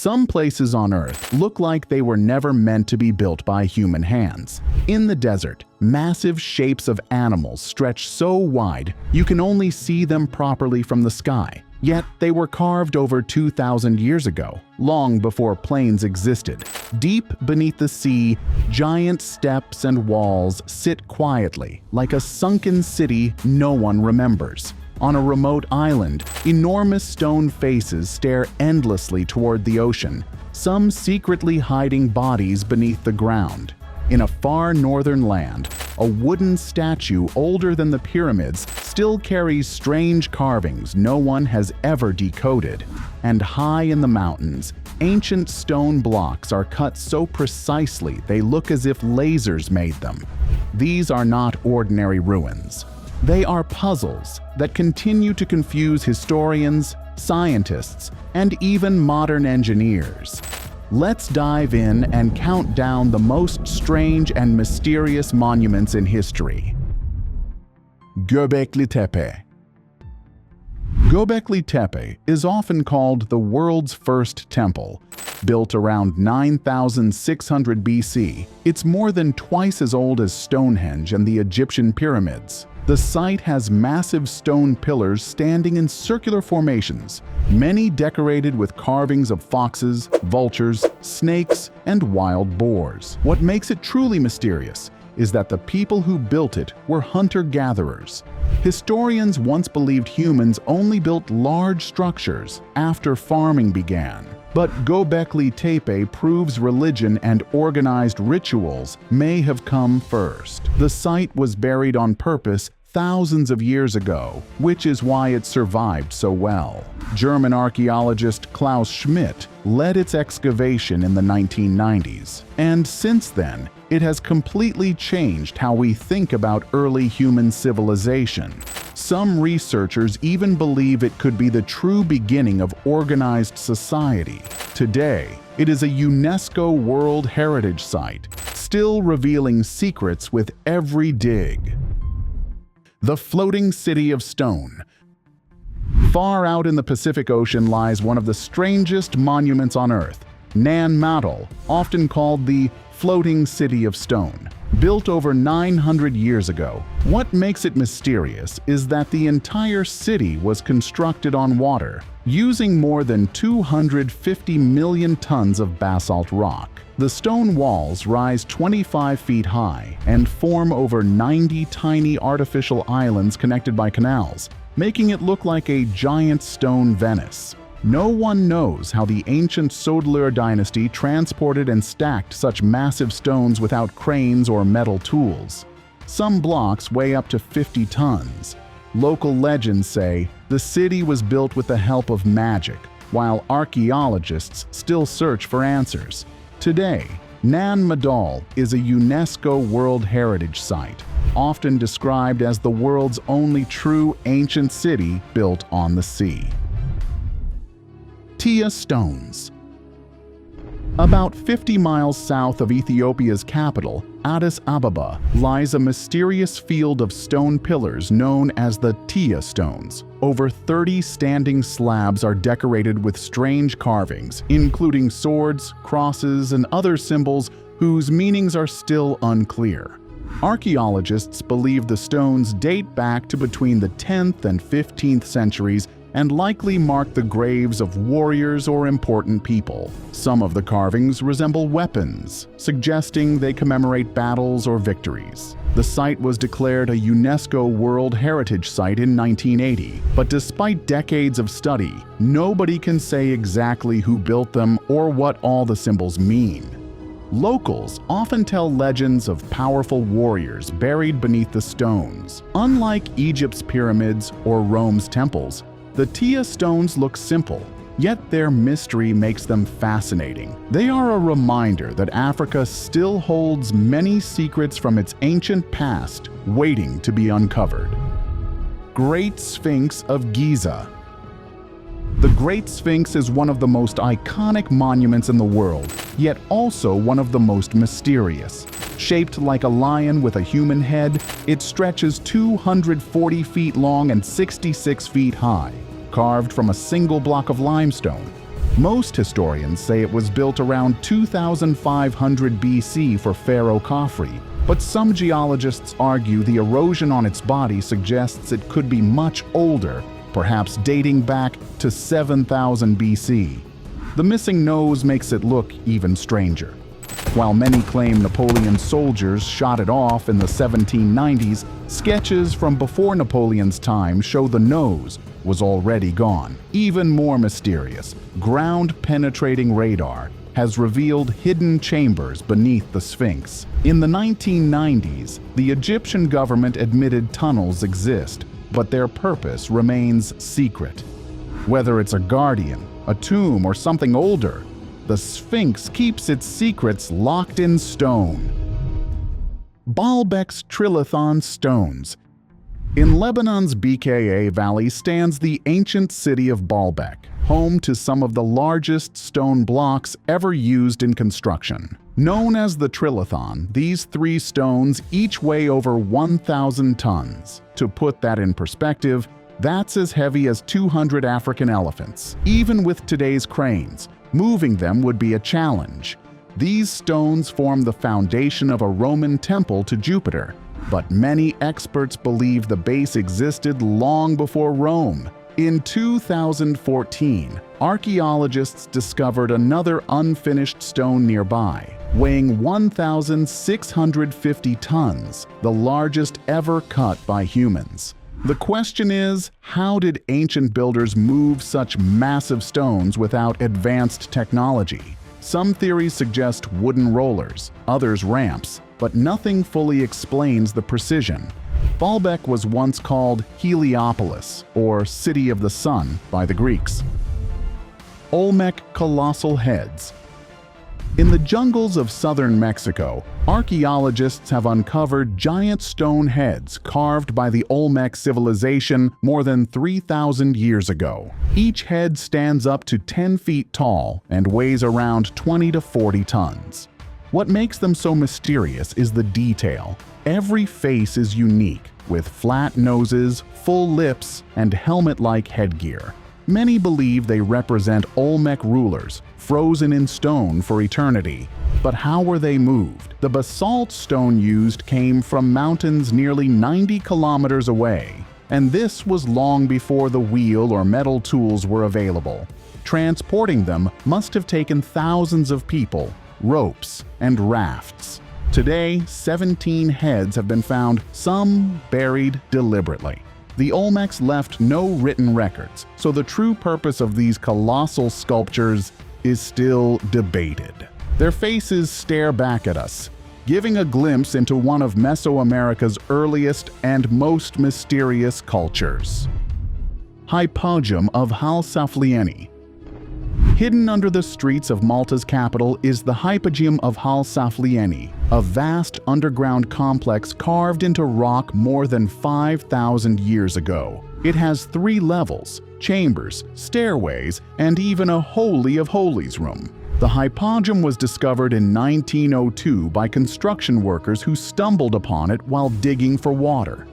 Some places on Earth look like they were never meant to be built by human hands. In the desert, massive shapes of animals stretch so wide you can only see them properly from the sky. Yet they were carved over 2,000 years ago, long before planes existed. Deep beneath the sea, giant steps and walls sit quietly, like a sunken city no one remembers. On a remote island, enormous stone faces stare endlessly toward the ocean, some secretly hiding bodies beneath the ground. In a far northern land, a wooden statue older than the pyramids still carries strange carvings no one has ever decoded. And high in the mountains, ancient stone blocks are cut so precisely they look as if lasers made them. These are not ordinary ruins. They are puzzles that continue to confuse historians, scientists, and even modern engineers. Let's dive in and count down the most strange and mysterious monuments in history. Göbekli Tepe. Göbekli Tepe is often called the world's first temple. Built around 9,600 BC, it's more than twice as old as Stonehenge and the Egyptian pyramids. The site has massive stone pillars standing in circular formations, many decorated with carvings of foxes, vultures, snakes, and wild boars. What makes it truly mysterious is that the people who built it were hunter-gatherers. Historians once believed humans only built large structures after farming began. But Göbekli Tepe proves religion and organized rituals may have come first. The site was buried on purpose thousands of years ago, which is why it survived so well. German archaeologist Klaus Schmidt led its excavation in the 1990s, and since then, it has completely changed how we think about early human civilization. Some researchers even believe it could be the true beginning of organized society. Today, it is a UNESCO World Heritage Site, still revealing secrets with every dig. The floating city of stone. Far out in the Pacific Ocean lies one of the strangest monuments on Earth, Nan Madol, often called the floating city of stone. Built over 900 years ago, what makes it mysterious is that the entire city was constructed on water, using more than 250 million tons of basalt rock. The stone walls rise 25 feet high and form over 90 tiny artificial islands connected by canals, making it look like a giant stone Venice. No one knows how the ancient Sodalur dynasty transported and stacked such massive stones without cranes or metal tools. Some blocks weigh up to 50 tons. Local legends say the city was built with the help of magic, while archaeologists still search for answers. Today, Nan Madol is a UNESCO World Heritage Site, often described as the world's only true ancient city built on the sea. Tia Stones. About 50 miles south of Ethiopia's capital, Addis Ababa, lies a mysterious field of stone pillars known as the Tia Stones. Over 30 standing slabs are decorated with strange carvings, including swords, crosses, and other symbols whose meanings are still unclear. Archaeologists believe the stones date back to between the 10th and 15th centuries and likely mark the graves of warriors or important people. Some of the carvings resemble weapons, suggesting they commemorate battles or victories. The site was declared a UNESCO World Heritage Site in 1980, but despite decades of study, nobody can say exactly who built them or what all the symbols mean. Locals often tell legends of powerful warriors buried beneath the stones. Unlike Egypt's pyramids or Rome's temples, the Tia Stones look simple, yet their mystery makes them fascinating. They are a reminder that Africa still holds many secrets from its ancient past waiting to be uncovered. Great Sphinx of Giza. The Great Sphinx is one of the most iconic monuments in the world, yet also one of the most mysterious. Shaped like a lion with a human head, it stretches 240 feet long and 66 feet high, carved from a single block of limestone. Most historians say it was built around 2500 BC for Pharaoh Khafre, but some geologists argue the erosion on its body suggests it could be much older, perhaps dating back to 7000 BC. The missing nose makes it look even stranger. While many claim Napoleon's soldiers shot it off in the 1790s, sketches from before Napoleon's time show the nose was already gone. Even more mysterious, ground-penetrating radar has revealed hidden chambers beneath the Sphinx. In the 1990s, the Egyptian government admitted tunnels exist, but their purpose remains secret. Whether it's a guardian, a tomb, or something older, the Sphinx keeps its secrets locked in stone. Baalbek's Trilithon Stones. In Lebanon's Bekaa Valley stands the ancient city of Baalbek, home to some of the largest stone blocks ever used in construction. Known as the Trilithon, these three stones each weigh over 1,000 tons. To put that in perspective, that's as heavy as 200 African elephants. Even with today's cranes, moving them would be a challenge. These stones form the foundation of a Roman temple to Jupiter, but many experts believe the base existed long before Rome. In 2014, archaeologists discovered another unfinished stone nearby, weighing 1,650 tons, the largest ever cut by humans. The question is, how did ancient builders move such massive stones without advanced technology? Some theories suggest wooden rollers, others ramps, but nothing fully explains the precision. Baalbek was once called Heliopolis, or City of the Sun, by the Greeks. Olmec Colossal Heads. In the jungles of southern Mexico, archaeologists have uncovered giant stone heads carved by the Olmec civilization more than 3,000 years ago. Each head stands up to 10 feet tall and weighs around 20 to 40 tons. What makes them so mysterious is the detail. Every face is unique, with flat noses, full lips, and helmet-like headgear. Many believe they represent Olmec rulers, frozen in stone for eternity. But how were they moved? The basalt stone used came from mountains nearly 90 kilometers away, and this was long before the wheel or metal tools were available. Transporting them must have taken thousands of people, ropes, and rafts. Today, 17 heads have been found, some buried deliberately. The Olmecs left no written records, so the true purpose of these colossal sculptures is still debated. Their faces stare back at us, giving a glimpse into one of Mesoamerica's earliest and most mysterious cultures. Hypogeum of Halsaflieni. Hidden under the streets of Malta's capital is the Hypogeum of Halsaflieni, a vast underground complex carved into rock more than 5,000 years ago. It has 3 levels, chambers, stairways, and even a Holy of Holies room. The hypogeum was discovered in 1902 by construction workers who stumbled upon it while digging for water.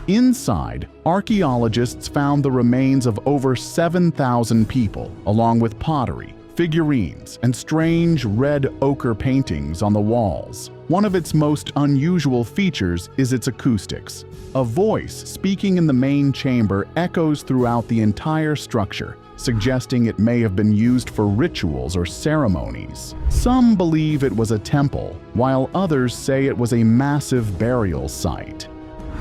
Inside, archaeologists found the remains of over 7,000 people, along with pottery, figurines, and strange red ochre paintings on the walls. One of its most unusual features is its acoustics. A voice speaking in the main chamber echoes throughout the entire structure, suggesting it may have been used for rituals or ceremonies. Some believe it was a temple, while others say it was a massive burial site.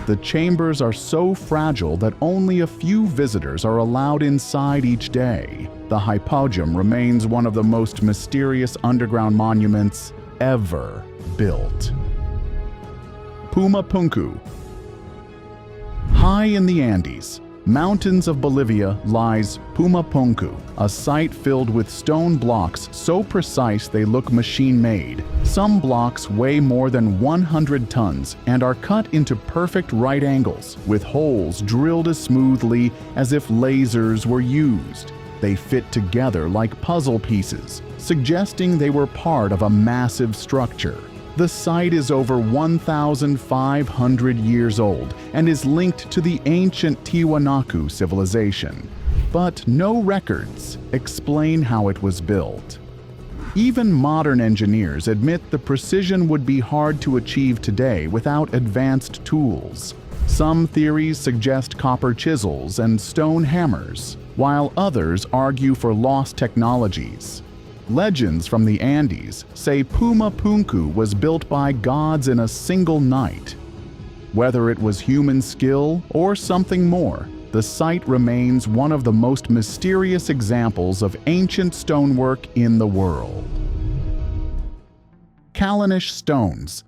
The chambers are so fragile that only a few visitors are allowed inside each day. The hypogeum remains one of the most mysterious underground monuments ever built. Puma Punku. High in the Andes, mountains of Bolivia, lies Puma Punku, a site filled with stone blocks so precise they look machine-made. Some blocks weigh more than 100 tons and are cut into perfect right angles, with holes drilled as smoothly as if lasers were used. They fit together like puzzle pieces, suggesting they were part of a massive structure. The site is over 1,500 years old and is linked to the ancient Tiwanaku civilization. but no records explain how it was built. Even modern engineers admit the precision would be hard to achieve today without advanced tools. Some theories suggest copper chisels and stone hammers, while others argue for lost technologies. Legends from the Andes say Puma Punku was built by gods in a single night. Whether it was human skill or something more, the site remains one of the most mysterious examples of ancient stonework in the world. Callanish stones.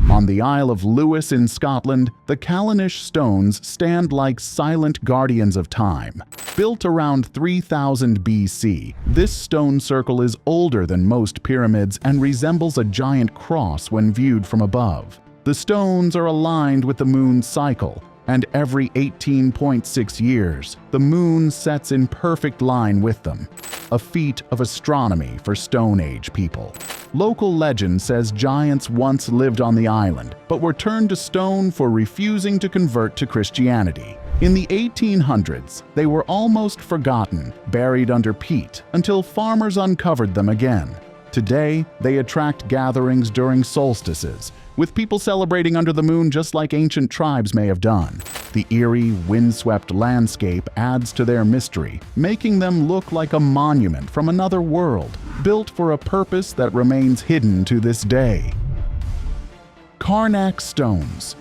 On the Isle of Lewis in Scotland, the Callanish stones stand like silent guardians of time. Built around 3000 BC, this stone circle is older than most pyramids and resembles a giant cross when viewed from above. The stones are aligned with the moon's cycle, and every 18.6 years, the moon sets in perfect line with them, a feat of astronomy for Stone Age people. Local legend says giants once lived on the island, but were turned to stone for refusing to convert to Christianity. In the 1800s, they were almost forgotten, buried under peat, until farmers uncovered them again. Today, they attract gatherings during solstices, with people celebrating under the moon just like ancient tribes may have done. The eerie, windswept landscape adds to their mystery, making them look like a monument from another world, built for a purpose that remains hidden to this day. Carnac stones.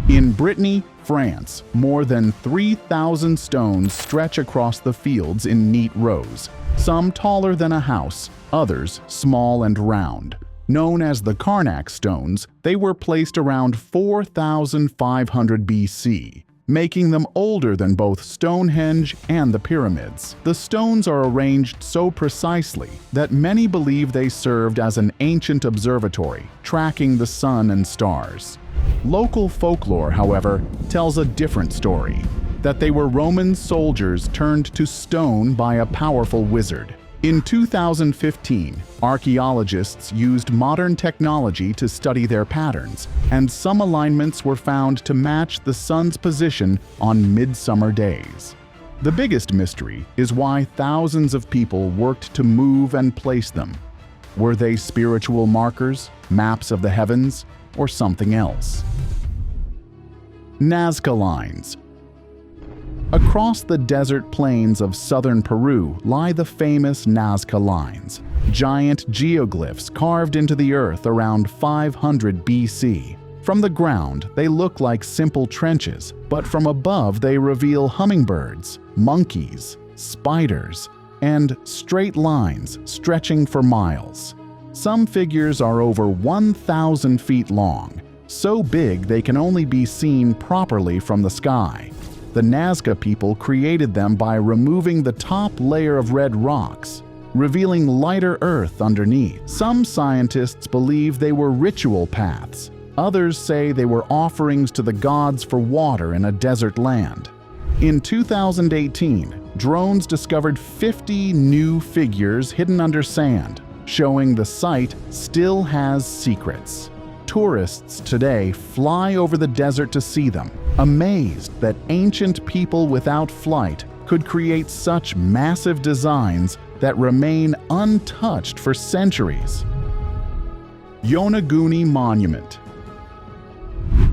In Brittany, France, more than 3,000 stones stretch across the fields in neat rows, some taller than a house, others small and round. Known as the Carnac stones, they were placed around 4,500 BC, making them older than both Stonehenge and the pyramids. The stones are arranged so precisely that many believe they served as an ancient observatory, tracking the sun and stars. Local folklore, however, tells a different story, that they were Roman soldiers turned to stone by a powerful wizard. In 2015, archaeologists used modern technology to study their patterns, and some alignments were found to match the sun's position on midsummer days. The biggest mystery is why thousands of people worked to move and place them. Were they spiritual markers, maps of the heavens, or something else? Nazca Lines. Across the desert plains of southern Peru lie the famous Nazca Lines, giant geoglyphs carved into the earth around 500 BC. From the ground, they look like simple trenches, but from above they reveal hummingbirds, monkeys, spiders, and straight lines stretching for miles. Some figures are over 1,000 feet long, so big they can only be seen properly from the sky. The Nazca people created them by removing the top layer of red rocks, revealing lighter earth underneath. Some scientists believe they were ritual paths. Others say they were offerings to the gods for water in a desert land. In 2018, drones discovered 50 new figures hidden under sand, showing the site still has secrets. Tourists today fly over the desert to see them, amazed that ancient people without flight could create such massive designs that remain untouched for centuries. Yonaguni Monument.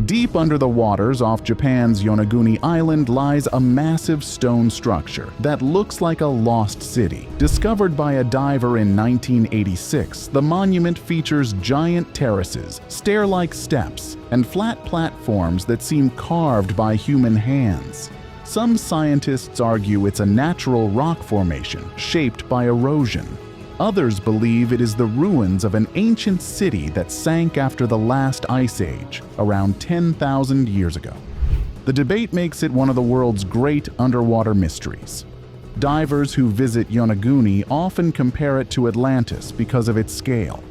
Deep under the waters off Japan's Yonaguni Island lies a massive stone structure that looks like a lost city. Discovered by a diver in 1986, the monument features giant terraces, stair-like steps, and flat platforms that seem carved by human hands. Some scientists argue it's a natural rock formation shaped by erosion. Others believe it is the ruins of an ancient city that sank after the last ice age, around 10,000 years ago. The debate makes it one of the world's great underwater mysteries. Divers who visit Yonaguni often compare it to Atlantis because of its scale.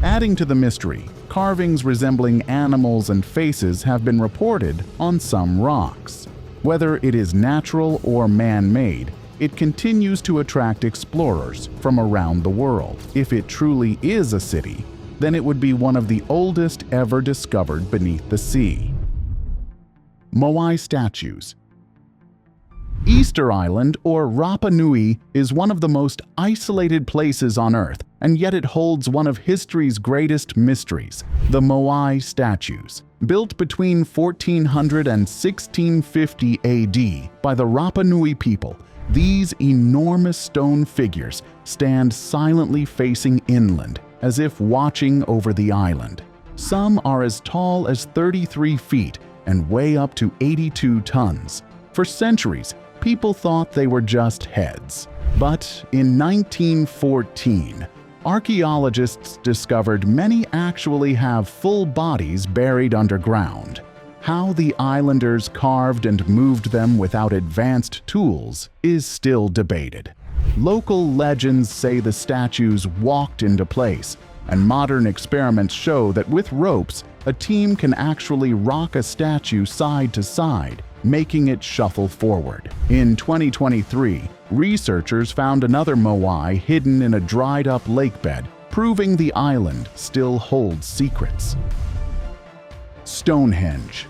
Adding to the mystery, carvings resembling animals and faces have been reported on some rocks. Whether it is natural or man-made, it continues to attract explorers from around the world. If it truly is a city, then it would be one of the oldest ever discovered beneath the sea. Moai statues. Easter Island, or Rapa Nui, is one of the most isolated places on Earth, and yet it holds one of history's greatest mysteries, the Moai statues. Built between 1400 and 1650 AD by the Rapa Nui people, these enormous stone figures stand silently facing inland, as if watching over the island. Some are as tall as 33 feet and weigh up to 82 tons. For centuries, people thought they were just heads. But in 1914, archaeologists discovered many actually have full bodies buried underground. How the islanders carved and moved them without advanced tools is still debated. Local legends say the statues walked into place, and modern experiments show that with ropes, a team can actually rock a statue side to side, making it shuffle forward. In 2023, researchers found another Moai hidden in a dried-up lakebed, proving the island still holds secrets. Stonehenge.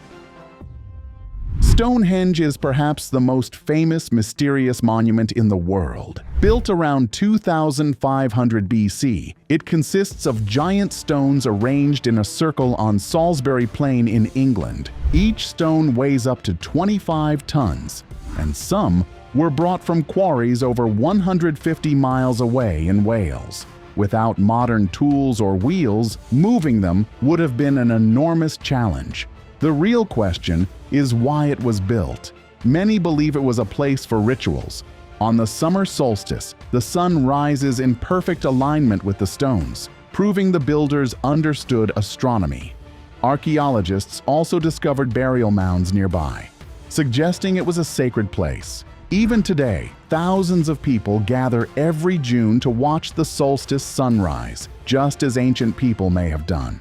Stonehenge is perhaps the most famous mysterious monument in the world. Built around 2500 BC, it consists of giant stones arranged in a circle on Salisbury Plain in England. Each stone weighs up to 25 tons, and some were brought from quarries over 150 miles away in Wales. Without modern tools or wheels, moving them would have been an enormous challenge. The real question is why it was built. Many believe it was a place for rituals. On the summer solstice, the sun rises in perfect alignment with the stones, proving the builders understood astronomy. Archaeologists also discovered burial mounds nearby, suggesting it was a sacred place. Even today, thousands of people gather every June to watch the solstice sunrise, just as ancient people may have done.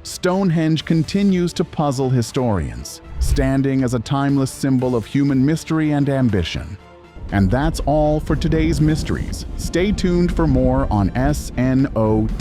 Stonehenge continues to puzzle historians, standing as a timeless symbol of human mystery and ambition. And that's all for today's mysteries. Stay tuned for more on SNOTREAL.